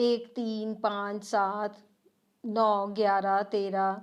1, 3, 5, 7, 9, 11, 13,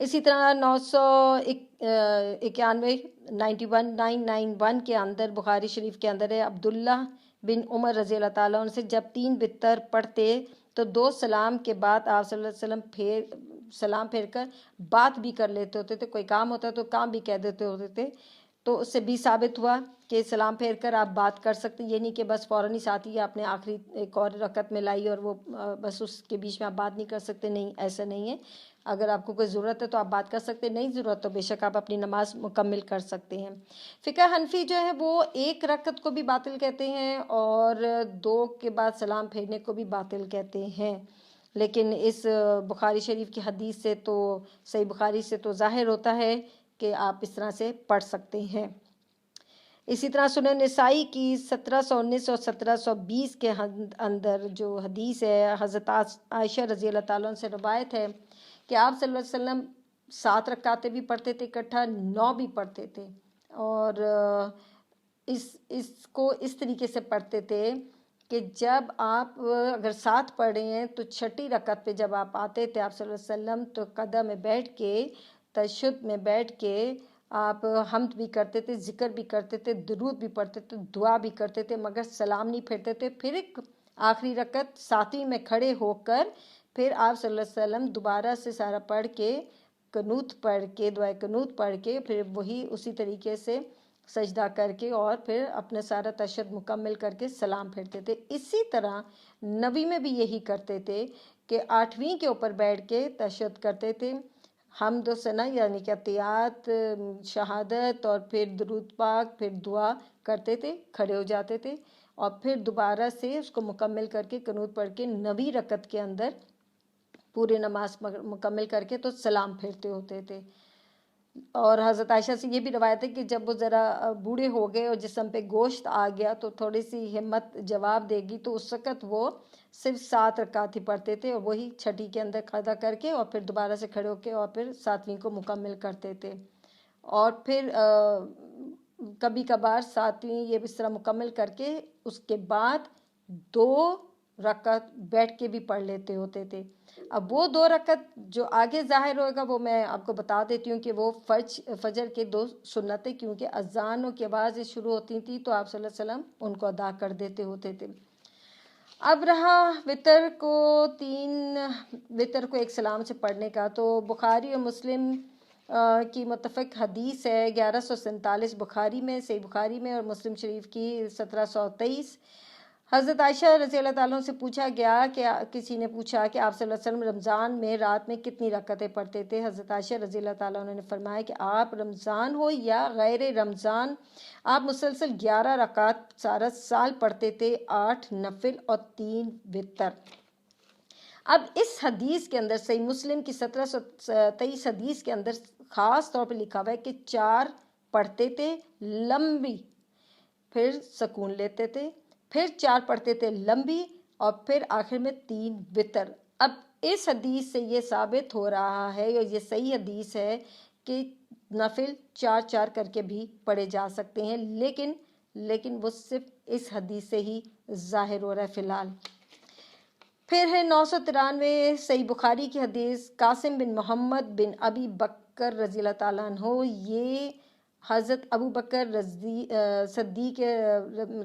اسی طرح 991 91991 کے اندر بخاری شریف کے اندر ہے، عبداللہ بن عمر رضی اللہ تعالیٰ عنہ سے جب 3 وتر پڑھتے تو 2 سلام کے بعد آپ صلی اللہ علیہ وسلم سلام پھیر کر بات بھی کر لیتے ہوتے تھے، کوئی کام ہوتا تو کام بھی کہہ دیتے ہوتے تھے. تو اس سے بھی ثابت ہوا کہ سلام پھیر کر آپ بات کر سکتے، یہ نہیں کہ بس فوراً ہی ساتھ ہی آپ نے آخری ایک اور رکعت میں لائی اور وہ بس اس کے بیچ میں آپ بات نہیں کر سکتے. نہیں، ایسا نہیں ہے. اگر آپ کو کوئی ضرورت ہے تو آپ بات کر سکتے، نہیں ضرورت تو بے شک آپ اپنی نماز مکمل کر سکتے ہیں. فقہ حنفی جو ہے وہ 1 رکعت کو بھی باطل کہتے ہیں اور 2 کے بعد سلام پھیرنے کو بھی باطل کہتے ہیں. لیکن اس بخاری شریف کی حدیث سے تو، صحیح بخاری سے تو ظاہر ہوتا ہے کہ آپ اس طرح سے پڑھ سکتے ہیں. اسی طرح سنن نسائی کی 1719 اور 1720 کے اندر جو حدیث ہے، حضرت عائشہ رضی اللہ تعالیٰ عنہ سے روایت ہے کہ آپ صلی اللہ علیہ وسلم 7 رکعتیں بھی پڑھتے تھے اکٹھا، 9 بھی پڑھتے تھے، اور اس کو اس طریقے سے پڑھتے تھے کہ جب آپ اگر 7 پڑھ رہے ہیں تو 6ٹھی رکعت پہ جب آپ آتے تھے آپ صلی اللہ علیہ وسلم تو قدم میں بیٹھ کے، تشہد میں بیٹھ کے آپ حمد بھی کرتے تھے، ذکر بھی کرتے تھے، درود بھی پڑھتے تھے، دعا بھی کرتے تھے، مگر سلام نہیں پھیرتے تھے. پھر ایک آخری رکعت 7ویں میں کھڑے ہو کر پھر آپ صلی اللہ علیہ وسلم دوبارہ سے سارا پڑھ کے قنوت پڑھ کے، دعائے قنوت پڑھ کے، پھر وہی اسی طریقے سے سجدہ کر کے اور پھر اپنا سارا تشہد مکمل کر کے سلام پھیرتے تھے. اسی طرح نبی میں بھی یہی کرتے تھے کہ 8ویں کے اوپر بیٹھ کے تشہد کرتے تھے، حمد و ثنا یعنی کہ عطیات، شہادت اور پھر درود پاک، پھر دعا کرتے تھے، کھڑے ہو جاتے تھے اور پھر دوبارہ سے اس کو مکمل کر کے قنوت پڑھ کے 9ویں رکعت کے اندر پورے نماز مکمل کر کے تو سلام پھیرتے ہوتے تھے. اور حضرت عائشہ سے یہ بھی روایت ہے کہ جب وہ ذرا بوڑھے ہو گئے اور جسم پہ گوشت آ گیا تو تھوڑی سی ہمت جواب دے گی، تو اس وقت وہ صرف 7 رکعت ہی پڑھتے تھے اور وہی 6ٹھی کے اندر قضا کر کے اور پھر دوبارہ سے کھڑے ہو کے اور پھر 7ویں کو مکمل کرتے تھے. اور پھر کبھی کبھار 7ویں یہ اس طرح مکمل کر کے اس کے بعد 2 رکعت بیٹھ کے بھی پڑھ لیتے ہوتے تھے. اب وہ 2 رکعت جو آگے ظاہر ہوگا وہ میں آپ کو بتا دیتی ہوں کہ وہ فجر کے 2 سنتیں، کیونکہ اذانوں کی آوازیں شروع ہوتی تھیں تو آپ صلی اللہ علیہ وسلم ان کو ادا کر دیتے ہوتے تھے. اب رہا وتر کو ایک سلام سے پڑھنے کا، تو بخاری اور مسلم کی متفق حدیث ہے 1147 بخاری میں، صحیح بخاری میں، اور مسلم شریف کی 1723. حضرت عائشہ رضی اللہ تعالیٰ سے پوچھا گیا کہ کسی نے پوچھا کہ آپ صلی اللہ علیہ وسلم رمضان میں رات میں کتنی رکعتیں پڑھتے تھے. حضرت عائشہ رضی اللہ تعالیٰ نے فرمایا کہ آپ رمضان ہو یا غیر رمضان آپ مسلسل 11 رکعت سارا سال پڑھتے تھے، 8 نفل اور 3 وتر. اب اس حدیث کے اندر صحیح مسلم کی 1723 حدیث کے اندر خاص طور پہ لکھا ہوا ہے کہ 4 پڑھتے تھے لمبی، پھر سکون لیتے تھے، پھر 4 پڑھتے تھے لمبی، اور پھر آخر میں 3 وتر. اب اس حدیث سے یہ ثابت ہو رہا ہے اور یہ صحیح حدیث ہے کہ نفل 4 کر کے بھی پڑھے جا سکتے ہیں، لیکن وہ صرف اس حدیث سے ہی ظاہر ہو رہا ہے فی الحال. پھر ہے 993 صحیح بخاری کی حدیث، قاسم بن محمد بن ابی بکر رضی اللہ تعالیٰ عنہ، یہ حضرت ابو بکر صدیق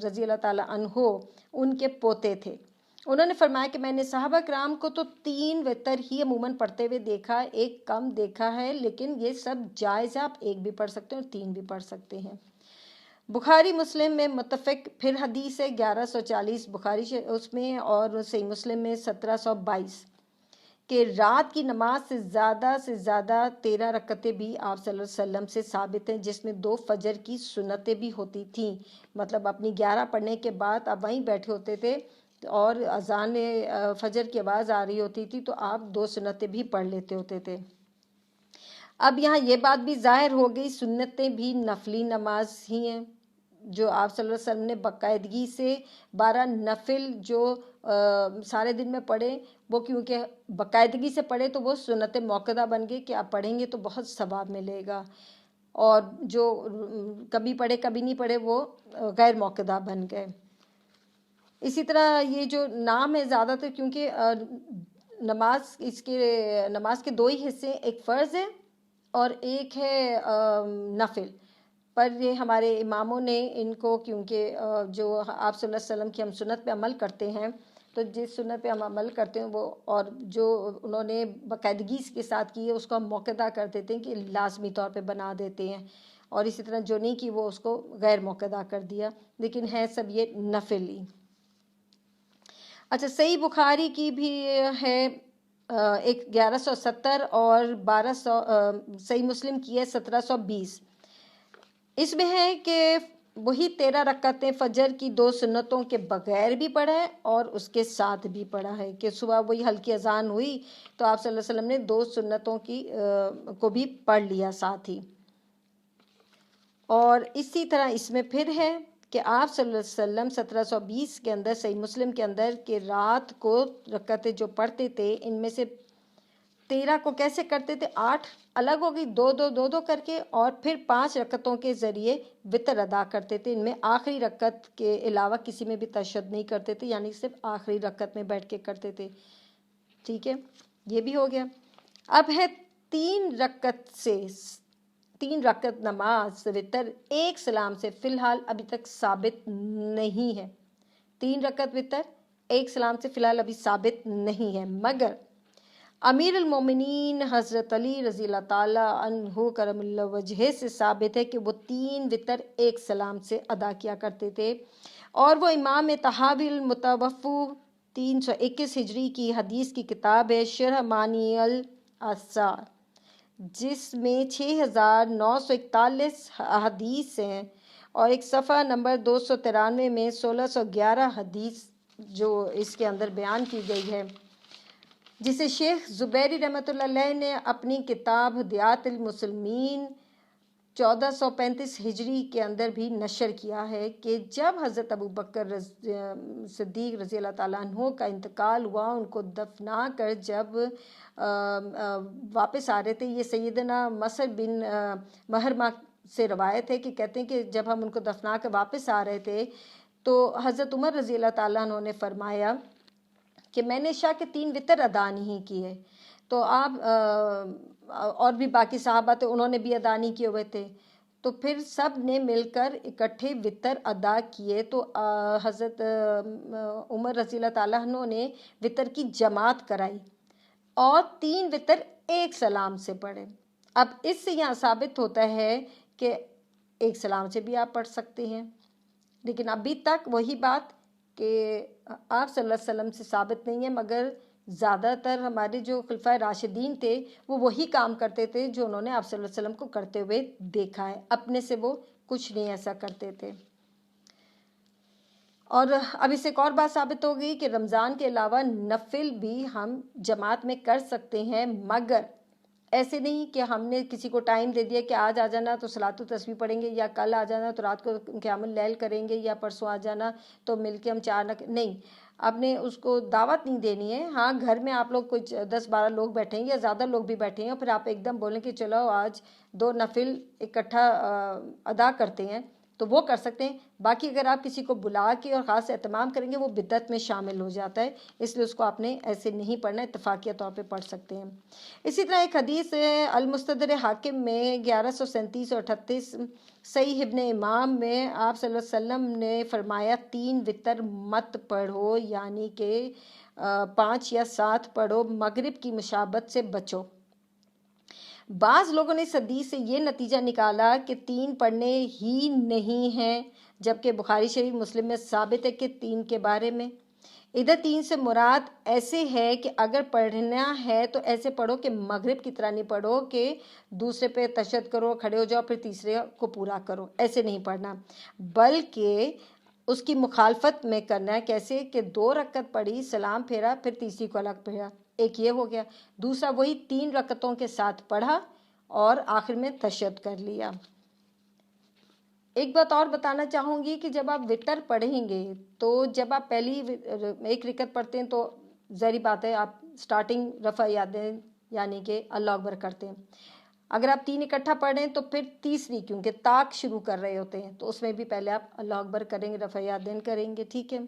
رضی اللہ تعالیٰ عنہ ان کے پوتے تھے. انہوں نے فرمایا کہ میں نے صحابہ کرام کو تو 3 وتر ہی عموماً پڑھتے ہوئے دیکھا، ایک کم دیکھا ہے، لیکن یہ سب جائز ہے، آپ 1 بھی پڑھ سکتے ہیں اور 3 بھی پڑھ سکتے ہیں. بخاری مسلم میں متفق پھر حدیث ہے 1140 بخاری اس میں، اور صحیح مسلم میں 1722 کہ رات کی نماز سے زیادہ 13 رکعتیں بھی آپ صلی اللہ علیہ وسلم سے ثابت ہیں، جس میں 2 فجر کی سنتیں بھی ہوتی تھیں. مطلب اپنی 11 پڑھنے کے بعد آپ وہیں بیٹھے ہوتے تھے اور اذان فجر کی آواز آ رہی ہوتی تھی تو آپ 2 سنتیں بھی پڑھ لیتے ہوتے تھے. اب یہاں یہ بات بھی ظاہر ہو گئی، سنتیں بھی نفلی نماز ہی ہیں جو آپ صلی اللہ علیہ وسلم نے باقاعدگی سے 12 نفل جو سارے دن میں پڑھے، وہ کیونکہ باقاعدگی سے پڑھے تو وہ سنت موقدہ بن گئی کہ آپ پڑھیں گے تو بہت ثواب ملے گا، اور جو کبھی پڑھے کبھی نہیں پڑھے وہ غیر موقدہ بن گئے. اسی طرح یہ جو نام ہے زیادہ تر کیونکہ نماز کے 2 ہی حصے، ایک فرض ہے اور ایک ہے نفل، پر یہ ہمارے اماموں نے ان کو، کیونکہ جو آپ صلی اللہ علیہ وسلم کی ہم سنت پہ عمل کرتے ہیں، تو جس سنت پہ ہم عمل کرتے ہیں وہ، اور جو انہوں نے باقاعدگی کے ساتھ کی ہے اس کو ہم موقع کر دیتے ہیں کہ لازمی طور پہ بنا دیتے ہیں، اور اسی طرح جو نہیں کی وہ اس کو غیر موقع کر دیا، لیکن ہے سب یہ نفلی۔ اچھا، صحیح بخاری کی بھی ہے 1170 اور 1200، صحیح مسلم کی ہے 1720۔ اس میں ہے کہ وہی 13 رکعتیں فجر کی 2 سنتوں کے بغیر بھی پڑھا ہے اور اس کے ساتھ بھی پڑھا ہے، کہ صبح وہی ہلکی اذان ہوئی تو آپ صلی اللہ علیہ وسلم نے 2 سنتوں کی کو بھی پڑھ لیا ساتھ ہی۔ اور اسی طرح اس میں پھر ہے کہ آپ صلی اللہ علیہ وسلم 1720 کے اندر صحیح مسلم کے اندر کہ رات کو رکعتیں جو پڑھتے تھے ان میں سے 13 کو کیسے کرتے تھے، 8 الگ ہو گئی، 2 کر کے، اور پھر 5 رکعتوں کے ذریعے وطر ادا کرتے تھے۔ ان میں آخری رکعت کے علاوہ کسی میں بھی تشہد نہیں کرتے تھے، یعنی صرف آخری رکعت میں بیٹھ کے کرتے تھے۔ ٹھیک ہے، یہ بھی ہو گیا۔ اب ہے 3 رکعت نماز وطر ایک سلام سے، فی الحال ابھی تک ثابت نہیں ہے۔ 3 رکعت وطر ایک سلام سے فی الحال ابھی ثابت نہیں ہے، مگر امیر المومنین حضرت علی رضی اللہ تعالیٰ عنہ کرم اللہ وجہہ سے ثابت ہے کہ وہ 3 وطر ایک سلام سے ادا کیا کرتے تھے، اور وہ امام طحاوی المتوفی 321 ہجری کی حدیث کی کتاب ہے شرح معانی الاثار، جس میں 6941 حدیث ہیں، اور ایک صفحہ نمبر 293 میں 1611 حدیث جو اس کے اندر بیان کی گئی ہے، جسے شیخ زبیری رحمۃ اللہ علیہ نے اپنی کتاب ہدایات المسلمین 1435 ہجری کے اندر بھی نشر کیا ہے، کہ جب حضرت ابو بکر صدیق رضی اللہ تعالیٰ عنہ کا انتقال ہوا، ان کو دفنا کر جب واپس آ رہے تھے، یہ سیدنا مصعب بن مہرمہ سے روایت ہے کہ کہتے ہیں کہ جب ہم ان کو دفنا کر واپس آ رہے تھے تو حضرت عمر رضی اللہ تعالیٰ عنہ نے فرمایا کہ میں نے شاہ کے 3 وطر ادا نہیں کیے، تو آپ اور بھی باقی صحابہ تھے انہوں نے بھی ادا نہیں کیے ہوئے تھے، تو پھر سب نے مل کر اکٹھے وطر ادا کیے، تو حضرت عمر رضی اللہ تعالیٰ عنہ نے وطر کی جماعت کرائی اور 3 وطر ایک سلام سے پڑھے۔ اب اس سے یہاں ثابت ہوتا ہے کہ ایک سلام سے بھی آپ پڑھ سکتے ہیں، لیکن ابھی تک وہی بات کہ آپ صلی اللہ علیہ وسلم سے ثابت نہیں ہے، مگر زیادہ تر ہمارے جو خلفائے راشدین تھے وہ وہی کام کرتے تھے جو انہوں نے آپ صلی اللہ علیہ وسلم کو کرتے ہوئے دیکھا ہے، اپنے سے وہ کچھ نہیں ایسا کرتے تھے۔ اور اب اس سے ایک اور بات ثابت ہو گئی کہ رمضان کے علاوہ نفل بھی ہم جماعت میں کر سکتے ہیں، مگر ایسے نہیں کہ ہم نے کسی کو ٹائم دے دیا کہ آج آ جانا تو صلاۃ التسبیح پڑھیں گے، یا کل آ جانا تو رات کو قیام اللیل کریں گے، یا پرسوں آ جانا تو مل کے ہم 4 نہیں، آپ نے اس کو دعوت نہیں دینی ہے۔ ہاں، گھر میں آپ لوگ کچھ 10-12 لوگ بیٹھے ہیں یا زیادہ لوگ بھی بیٹھے ہیں، پھر آپ ایک دم بولیں کہ چلو آج 2 نفل اکٹھا ادا کرتے ہیں تو وہ کر سکتے ہیں، باقی اگر آپ کسی کو بلا کے اور خاص اہتمام کریں گے وہ بدعت میں شامل ہو جاتا ہے، اس لیے اس کو آپ نے ایسے نہیں پڑھنا، اتفاقیہ طور پہ پڑھ سکتے ہیں۔ اسی طرح ایک حدیث ہے المستدرک حاکم میں 1137 اور 38 صحیح ابن امام میں آپ صلی اللہ علیہ وسلم نے فرمایا 3 وطر مت پڑھو، یعنی کہ 5 یا 7 پڑھو، مغرب کی مشابہت سے بچو۔ بعض لوگوں نے اس حدیث سے یہ نتیجہ نکالا کہ 3 پڑھنے ہی نہیں ہیں، جبکہ بخاری شریف مسلم میں ثابت ہے کہ 3 کے بارے میں۔ ادھر 3 سے مراد ایسے ہے کہ اگر پڑھنا ہے تو ایسے پڑھو کہ مغرب کی طرح نہیں پڑھو کہ دوسرے پہ تشہد کرو، کھڑے ہو جاؤ، پھر تیسرے کو پورا کرو، ایسے نہیں پڑھنا، بلکہ اس کی مخالفت میں کرنا ہے۔ کیسے کہ 2 رکعت پڑھی، سلام پھیرا، پھر تیسری کو الگ پڑھا، ایک یہ ہو گیا، دوسرا وہی 3 رکعتوں کے ساتھ پڑھا اور آخر میں تشہد کر لیا۔ ایک بات اور بتانا چاہوں گی کہ جب آپ وطر پڑھیں گے تو جب آپ پہلی ایک رکعت پڑھتے ہیں تو ظاہری بات ہے آپ سٹارٹنگ رفع یدین یعنی کہ اللہ اکبر کرتے ہیں، اگر آپ 3 اکٹھا پڑھیں تو پھر تیسری کیونکہ طاق شروع کر رہے ہوتے ہیں تو اس میں بھی پہلے آپ اللہ اکبر کریں گے، رفع یدین کریں گے، ٹھیک ہے۔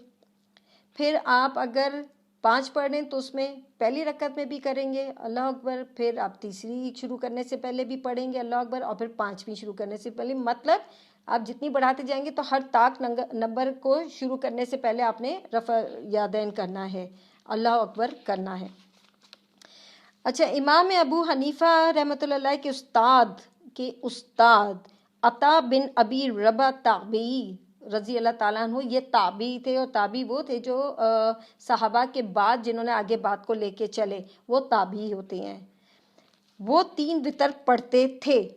پھر آپ اگر 5 پڑھ رہے ہیں تو اس میں پہلی رکعت میں بھی کریں گے اللہ اکبر، پھر آپ تیسری شروع کرنے سے پہلے بھی پڑھیں گے اللہ اکبر، اور پھر 5ویں شروع کرنے سے پہلے، مطلب آپ جتنی بڑھاتے جائیں گے تو ہر طاق نمبر کو شروع کرنے سے پہلے آپ نے رفع یادین کرنا ہے، اللہ اکبر کرنا ہے۔ اچھا، امام ابو حنیفہ رحمۃ اللہ علیہ کے استاد عطا بن ابی ربا تابعی رضی اللہ تعالیٰ عنہ، یہ تابعی تھے، اور تابعی وہ تھے جو صحابہ کے بعد جنہوں نے آگے بات کو لے کے چلے، وہ تابعی ہوتے ہیں۔ وہ 3 وتر پڑھتے تھے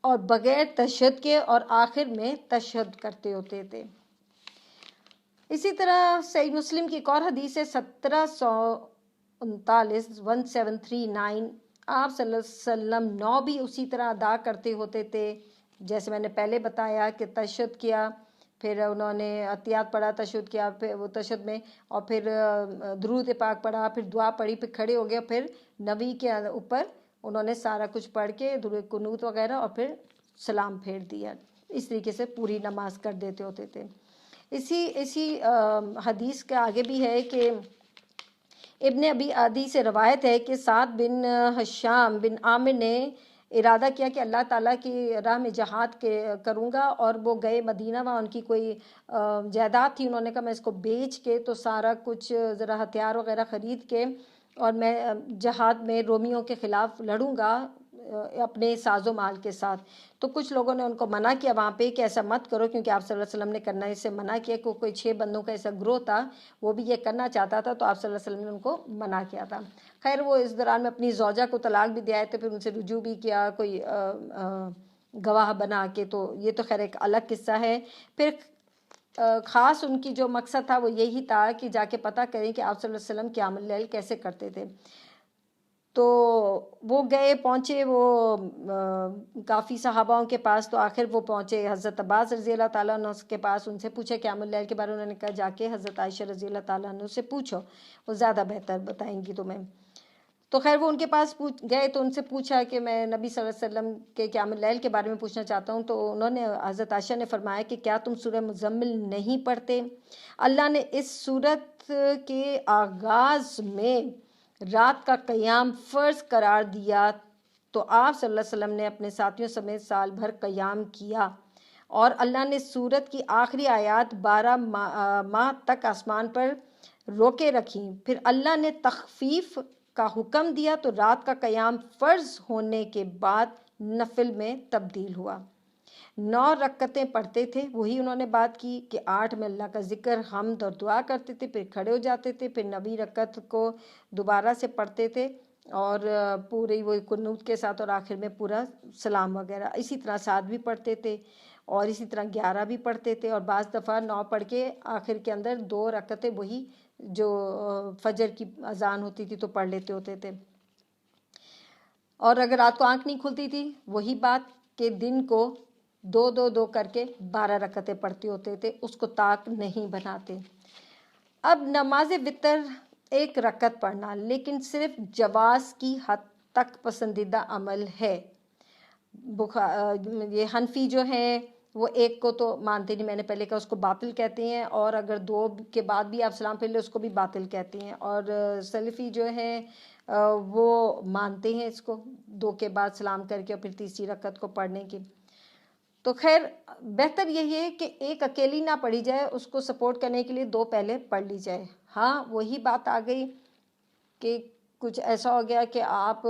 اور بغیر تشہد کے، اور آخر میں تشہد کرتے ہوتے تھے۔ اسی طرح صحیح مسلم کی ایک اور حدیث ہے 1739 آپ صلی اللہ علیہ وسلم 9 بھی اسی طرح ادا کرتے ہوتے تھے، جیسے میں نے پہلے بتایا کہ تشہد کیا، پھر انہوں نے اتحیات پڑھا، تشہد کیا، پھر وہ تشہد میں، اور پھر درود پاک پڑھا، پھر دعا پڑھی، پھر کھڑے ہو گئے، پھر نبی کے اوپر انہوں نے سارا کچھ پڑھ کے درود قنوت وغیرہ، اور پھر سلام پھیر دیا۔ اس طریقے سے پوری نماز کر دیتے ہوتے تھے۔ اسی حدیث کے آگے بھی ہے کہ ابن ابی عدی سے روایت ہے کہ سعد بن ہشام بن عامر نے ارادہ کیا کہ اللہ تعالیٰ کی راہ میں جہاد کروں گا، اور وہ گئے مدینہ، وہاں ان کی کوئی جائیداد تھی، انہوں نے کہا میں اس کو بیچ کے تو سارا کچھ ذرا ہتھیار وغیرہ خرید کے، اور میں جہاد میں رومیوں کے خلاف لڑوں گا اپنے ساز و مال کے ساتھ۔ تو کچھ لوگوں نے ان کو منع کیا وہاں پہ کہ ایسا مت کرو، کیونکہ آپ صلی اللہ علیہ وسلم نے کرنا اس سے منع کیا، کہ کوئی 6 بندوں کا ایسا گروہ تھا، وہ بھی یہ کرنا چاہتا تھا، تو آپ صلی اللہ علیہ وسلم نے ان کو منع کیا تھا۔ خیر وہ اس دوران میں اپنی زوجہ کو طلاق بھی دیا ہے، تو پھر ان سے رجوع بھی کیا کوئی گواہ بنا کے، تو یہ تو خیر ایک الگ قصہ ہے۔ پھر خاص ان کی جو مقصد تھا وہ یہی تھا کہ جا کے پتہ کریں کہ آپ صلی اللہ علیہ وسلم قیام اللیل کیسے کرتے تھے۔ تو وہ گئے، پہنچے وہ کافی صحاباؤں کے پاس، تو آخر وہ پہنچے حضرت عباس رضی اللہ تعالیٰ عنہ کے پاس، ان سے پوچھے قیام اللیل کے بارے میں، انہوں نے کہا جا کے حضرت عائشہ رضی اللہ تعالیٰ عنہ سے پوچھو، وہ زیادہ بہتر بتائیں گی تمہیں۔ تو خیر وہ ان کے پاس گئے، تو ان سے پوچھا کہ میں نبی صلی اللہ علیہ وسلم کے قیام اللیل کے بارے میں پوچھنا چاہتا ہوں، تو انہوں نے حضرت عائشہ نے فرمایا کہ کیا تم سورہ مزمل نہیں پڑھتے؟ اللہ نے اس سورت کے آغاز میں رات کا قیام فرض قرار دیا، تو آپ صلی اللہ علیہ وسلم نے اپنے ساتھیوں سمیت سال بھر قیام کیا، اور اللہ نے سورت کی آخری آیات 12 ماہ تک آسمان پر روکے رکھیں، پھر اللہ نے تخفیف کا حکم دیا، تو رات کا قیام فرض ہونے کے بعد نفل میں تبدیل ہوا۔ 9 رکعتیں پڑھتے تھے، وہی انہوں نے بات کی کہ 8 میں اللہ کا ذکر، حمد اور دعا کرتے تھے، پھر کھڑے ہو جاتے تھے، پھر 9ویں رکعت کو دوبارہ سے پڑھتے تھے، اور پوری وہ قنوت کے ساتھ، اور آخر میں پورا سلام وغیرہ۔ اسی طرح 7 بھی پڑھتے تھے، اور اسی طرح 11 بھی پڑھتے تھے، اور بعض دفعہ 9 پڑھ کے آخر کے اندر 2 رکعتیں وہی جو فجر کی اذان ہوتی تھی تو پڑھ لیتے ہوتے تھے۔ اور اگر رات کو آنکھ نہیں کھلتی تھی، وہی بات کہ دن کو 2 کر کے 12 رکعتیں پڑھتے ہوتے تھے، اس کو طاق نہیں بناتے۔ اب نماز وتر 1 رکعت پڑھنا لیکن صرف جواز کی حد تک پسندیدہ عمل ہے۔ یہ حنفی جو ہیں وہ 1 کو تو مانتے نہیں، میں نے پہلے کہا اس کو باطل کہتے ہیں، اور اگر 2 کے بعد بھی آپ سلام پھیر لیں اس کو بھی باطل کہتے ہیں، اور سلفی جو ہیں وہ مانتے ہیں اس کو 2 کے بعد سلام کر کے اور پھر تیسری رکعت کو پڑھنے کی۔ تو خیر بہتر یہی ہے کہ 1 اکیلی نہ پڑھی جائے، اس کو سپورٹ کرنے کے لیے 2 پہلے پڑھ لی جائے۔ ہاں وہی بات آ گئی کہ کچھ ایسا ہو گیا کہ آپ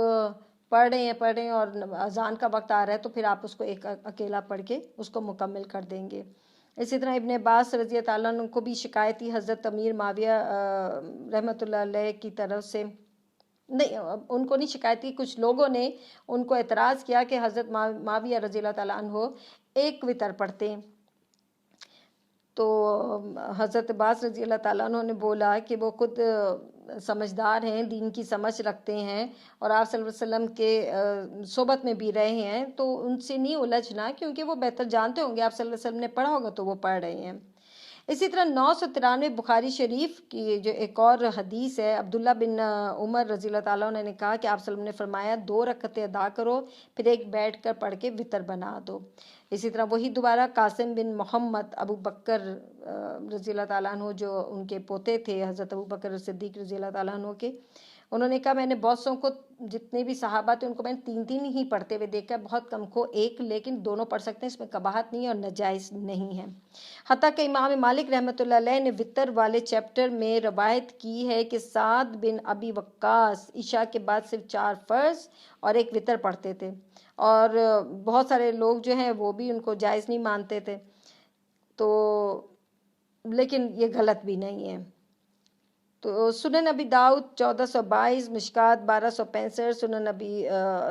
پڑھ رہے ہیں اور اذان کا وقت آ رہا ہے، تو پھر آپ اس کو 1 اکیلا پڑھ کے اس کو مکمل کر دیں گے۔ اسی طرح ابن عباس رضی اللہ تعالیٰ عنہ کو بھی شکایت تھی حضرت امیر معاویہ رحمۃ اللہ علیہ کی طرف سے، نہیں ان کو نہیں شکایت تھی، کچھ لوگوں نے ان کو اعتراض کیا کہ حضرت معاویہ رضی اللہ تعالیٰ عنہ 1 وتر پڑھتے ہیں، تو حضرت عباس رضی اللہ تعالیٰ عنہ نے بولا کہ وہ خود سمجھدار ہیں، دین کی سمجھ رکھتے ہیں، اور آپ صلی اللہ علیہ وسلم کے صحبت میں بھی رہے ہیں، تو ان سے نہیں الجھنا، کیونکہ وہ بہتر جانتے ہوں گے، آپ صلی اللہ علیہ وسلم نے پڑھا ہوگا تو وہ پڑھ رہے ہیں۔ اسی طرح 993 بخاری شریف کی جو ایک اور حدیث ہے، عبداللہ بن عمر رضی اللہ تعالیٰ عنہ نے کہا کہ آپ صلی اللہ علیہ وسلم نے فرمایا 2 رکعتیں ادا کرو، پھر 1 بیٹھ کر پڑھ کے وتر بنا دو۔ اسی طرح وہی دوبارہ قاسم بن محمد ابو بکر رضی اللہ تعالیٰ عنہ جو ان کے پوتے تھے حضرت ابو بکر صدیق رضی اللہ تعالیٰ عنہ کے، انہوں نے کہا میں نے بہت سو کو، جتنے بھی صحابہ تھے ان کو میں نے 3 ہی پڑھتے ہوئے دیکھا، بہت کم کو ایک، لیکن دونوں پڑھ سکتے ہیں، اس میں قباحت نہیں ہے اور نجائز نہیں ہے۔ حتیٰ کہ امام مالک رحمۃ اللہ علیہ نے وطر والے چیپٹر میں روایت کی ہے کہ سعد بن ابی وقاص عشاء کے بعد صرف 4 فرض اور 1 وطر پڑھتے تھے، اور بہت سارے لوگ جو ہیں وہ بھی ان کو جائز نہیں مانتے تھے، تو لیکن یہ غلط بھی نہیں ہے۔ تو سنن ابی داؤد 1422، مشکات 1265، سنن ابی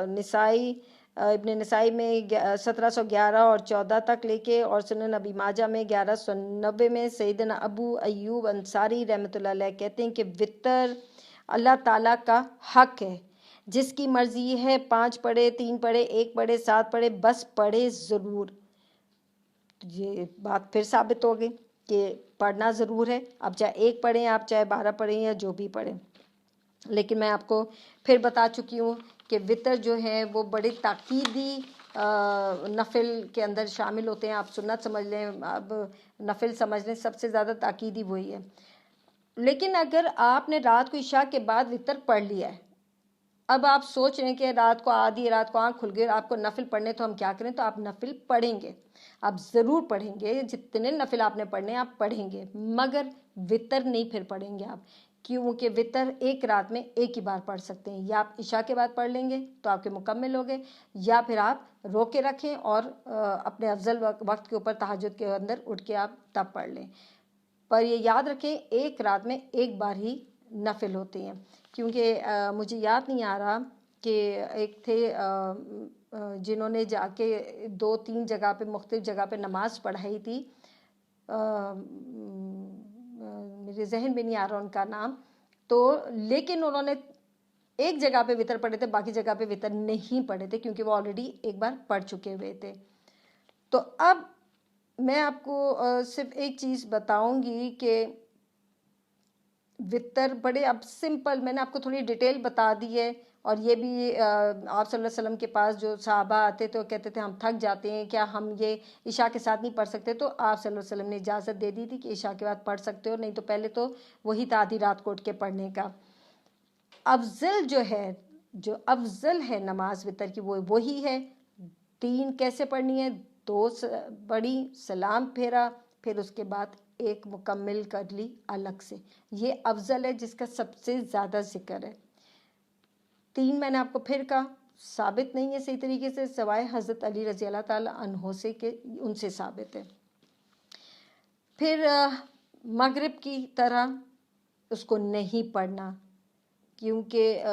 نسائی ابن نسائی میں 1711 اور 14 تک لے کے، اور سنن ابی ماجہ میں 1190 میں سیدنا ابو ایوب انصاری رحمۃ اللہ علیہ کہتے ہیں کہ وطر اللہ تعالیٰ کا حق ہے، جس کی مرضی ہے 5 پڑھے، 3 پڑھے، 1 پڑھے، 7 پڑھے، بس پڑھے ضرور۔ یہ بات پھر ثابت ہو گئی کہ پڑھنا ضرور ہے، اب چاہے 1 پڑھیں، آپ چاہے 12 پڑھیں یا جو بھی پڑھیں۔ لیکن میں آپ کو پھر بتا چکی ہوں کہ وطر جو ہے وہ بڑے تاکیدی نفل کے اندر شامل ہوتے ہیں، آپ سنت سمجھ لیں، اب نفل سمجھ لیں، سب سے زیادہ تاکیدی وہی ہے۔ لیکن اگر آپ نے رات کو عشاء کے بعد وطر پڑھ لیا ہے، اب آپ سوچ رہے ہیں کہ رات کو آدھی رات کو آنکھ کھل گئی، آپ کو نفل پڑھنے، تو ہم کیا کریں؟ تو آپ نفل پڑھیں گے، آپ ضرور پڑھیں گے، جتنے نفل آپ نے پڑھنے آپ پڑھیں گے، مگر وطر نہیں پھر پڑھیں گے آپ، کیونکہ وطر ایک رات میں ایک ہی بار پڑھ سکتے ہیں۔ یا آپ عشاء کے بعد پڑھ لیں گے تو آپ کے مکمل ہو گئے، یا پھر آپ روک کے رکھیں اور اپنے افضل وقت کے اوپر تہجد کے اندر اٹھ کے آپ تب پڑھ لیں۔ پر یہ یاد رکھیں ایک رات میں ایک بار ہی نفل ہوتے ہیں، کیونکہ مجھے یاد نہیں آ رہا کہ ایک تھے جنہوں نے جا کے 2-3 جگہ پہ مختلف جگہ پہ نماز پڑھائی تھی، میرے ذہن میں نہیں آ رہا ان کا نام، تو لیکن انہوں نے ایک جگہ پہ وطر پڑھے تھے، باقی جگہ پہ وطر نہیں پڑھے تھے، کیونکہ وہ آلریڈی ایک بار پڑھ چکے ہوئے تھے۔ تو اب میں آپ کو صرف ایک چیز بتاؤں گی کہ وطر بڑے اب سمپل، میں نے آپ کو تھوڑی ڈیٹیل بتا دی ہے، اور یہ بھی آپ صلی اللہ علیہ وسلم کے پاس جو صحابہ آتے تھے وہ کہتے تھے ہم تھک جاتے ہیں، کیا ہم یہ عشاء کے ساتھ نہیں پڑھ سکتے؟ تو آپ صلی اللہ علیہ وسلم نے اجازت دے دی تھی کہ عشاء کے بعد پڑھ سکتے ہو، نہیں تو پہلے تو وہی تھا آدھی رات کو اٹھ کے پڑھنے کا۔ افضل جو ہے، جو افضل ہے نماز وطر کی، وہ وہی ہے۔ 3 کیسے پڑھنی ہے؟ 2 پڑھی، سلام پھیرا، پھر اس کے بعد 1 مکمل کر لی الگ سے، یہ افضل ہے جس کا سب سے زیادہ ذکر ہے۔ 3 میں نے آپ کو پھر کہا ثابت نہیں ہے صحیح طریقے سے، سوائے حضرت علی رضی اللہ تعالیٰ عنہ سے کہ ان سے ثابت ہے۔ پھر مغرب کی طرح اس کو نہیں پڑھنا، کیونکہ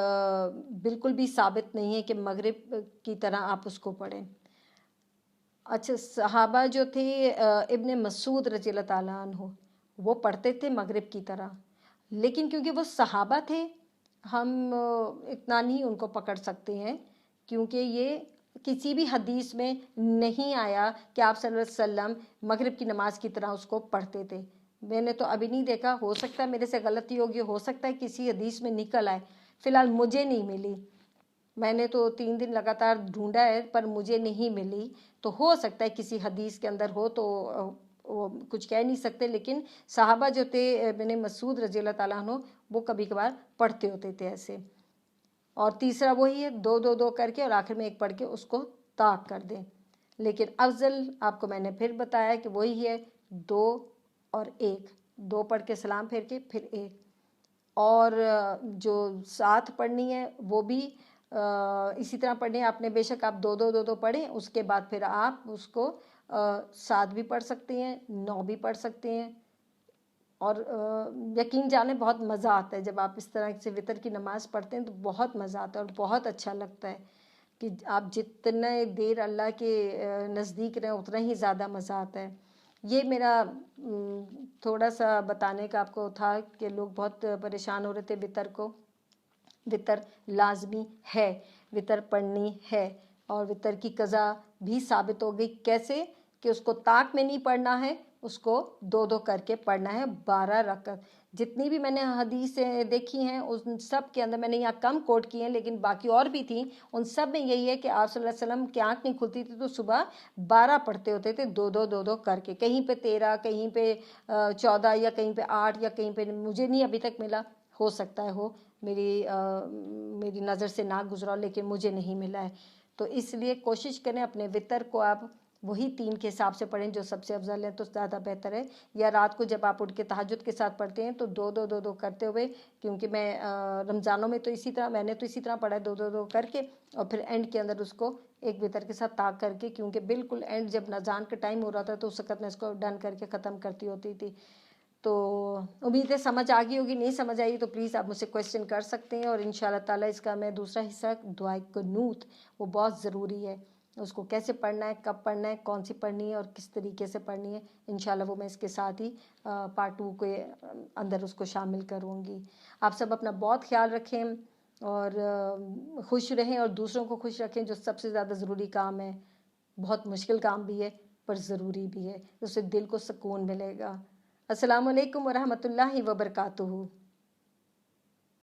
بالکل بھی ثابت نہیں ہے کہ مغرب کی طرح آپ اس کو پڑھیں۔ اچھا، صحابہ جو تھے ابن مسعود رضی اللہ تعالیٰ عنہ، وہ پڑھتے تھے مغرب کی طرح، لیکن کیونکہ وہ صحابہ تھے ہم اتنا نہیں ان کو پکڑ سکتے ہیں، کیونکہ یہ کسی بھی حدیث میں نہیں آیا کہ آپ صلی اللہ علیہ وسلم مغرب کی نماز کی طرح اس کو پڑھتے تھے۔ میں نے تو ابھی نہیں دیکھا، ہو سکتا ہے میرے سے غلطی ہوگی، ہو سکتا ہے کسی حدیث میں نکل آئے، فی الحال مجھے نہیں ملی، میں نے تو 3 دن لگاتار ڈھونڈا ہے پر مجھے نہیں ملی، تو ہو سکتا ہے کسی حدیث کے اندر ہو، تو وہ کچھ کہہ نہیں سکتے، لیکن صحابہ جو تھے ابن مسعود رضی اللہ تعالیٰ عنہ وہ کبھی کبھار پڑھتے ہوتے تھے ایسے۔ اور تیسرا وہی ہے 2 کر کے اور آخر میں 1 پڑھ کے اس کو طاق کر دیں، لیکن افضل آپ کو میں نے پھر بتایا کہ وہی ہے 2 اور 1، 2 پڑھ کے سلام پھیر کے پھر 1، اور جو ساتھ پڑھنی ہے وہ بھی اسی طرح پڑھنی ہے آپ نے، بے شک آپ 2 پڑھیں، اس کے بعد پھر آپ اس کو 7 بھی پڑھ سکتے ہیں، 9 بھی پڑھ سکتے ہیں، اور یقین جانیں بہت مزہ آتا ہے جب آپ اس طرح سے وطر کی نماز پڑھتے ہیں، تو بہت مزہ آتا ہے اور بہت اچھا لگتا ہے کہ آپ جتنے دیر اللہ کے نزدیک رہیں اتنا ہی زیادہ مزہ آتا ہے۔ یہ میرا تھوڑا سا بتانے کا آپ کو تھا کہ لوگ بہت پریشان ہو رہے تھے وطر کو۔ وطر لازمی ہے، وطر پڑھنی ہے، اور وطر کی قضا بھی ثابت ہو گئی، کیسے کہ اس کو طاق میں نہیں پڑھنا ہے، اس کو 2 کر کے پڑھنا ہے 12 رکعت. جتنی بھی میں نے حدیثیں دیکھی ہیں ان سب کے اندر، میں نے یہاں کم کوٹ کی ہیں لیکن باقی اور بھی تھیں، ان سب میں یہی ہے کہ آپ صلی اللہ علیہ وسلم کی آنکھ نہیں کھلتی تھی تو صبح 12 پڑھتے ہوتے تھے، 2 کر کے. کہیں پہ 13، کہیں پہ 14، یا کہیں پہ 8، یا کہیں پہ مجھے نہیں ابھی تک ملا، ہو سکتا ہے ہو، میری نظر سے نہ گزرا لیکن مجھے نہیں ملا ہے. تو اس لیے کوشش کریں اپنے وطر کو آپ وہی 3 کے حساب سے پڑھیں جو سب سے افضل ہے تو زیادہ بہتر ہے. یا رات کو جب آپ اٹھ کے تہجد کے ساتھ پڑھتے ہیں تو 2 کرتے ہوئے، کیونکہ میں رمضانوں میں تو اسی طرح میں نے تو اسی طرح پڑھا ہے 2 کر کے، اور پھر اینڈ کے اندر اس کو ایک وطر کے ساتھ طاق کر کے، کیونکہ بالکل اینڈ جب اذان کا ٹائم ہو رہا تھا تو اس وقت میں اس کو ڈن کر کے ختم کرتی ہوتی تھی. تو امید ہے سمجھ آ گئی ہوگی. نہیں سمجھ آئی تو پلیز آپ مجھ سے کویشچن کر سکتے ہیں، اور ان شاء اللہ تعالیٰ اس کا میں دوسرا حصہ دعائے قنوت، وہ بہت ضروری ہے، اس کو کیسے پڑھنا ہے، کب پڑھنا ہے، کون سی پڑھنی ہے اور کس طریقے سے پڑھنی ہے، انشاءاللہ وہ میں اس کے ساتھ ہی پارٹ 2 کے اندر اس کو شامل کروں گی. آپ سب اپنا بہت خیال رکھیں اور خوش رہیں اور دوسروں کو خوش رکھیں، جو سب سے زیادہ ضروری کام ہے. بہت مشکل کام بھی ہے پر ضروری بھی ہے، اس سے دل کو سکون ملے گا. السلام علیکم ورحمۃ اللہ وبرکاتہ.